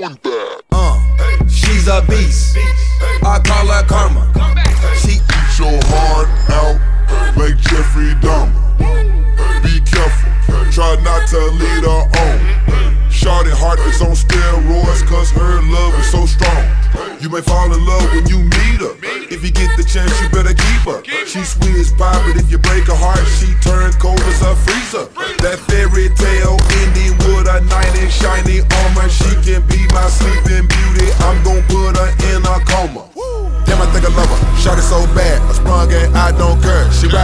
doing bad. She's a beast. I call her karma. She Eat your heart out like Jeffrey Dahmer. Be careful, try not to lead her on. Shawty heart is on steroids cause her love is so strong. You may fall in love when you meet her. If you get the chance, you better keep her. She sweet as pie, but if you break her heart, she turn cold as a freezer. That fairy tale ending with a knight in shiny armor. She can be my sleeping beauty. I'm gon' put her in a coma. Damn, I think I love her. Shawty so bad, I sprung and I don't care. She ride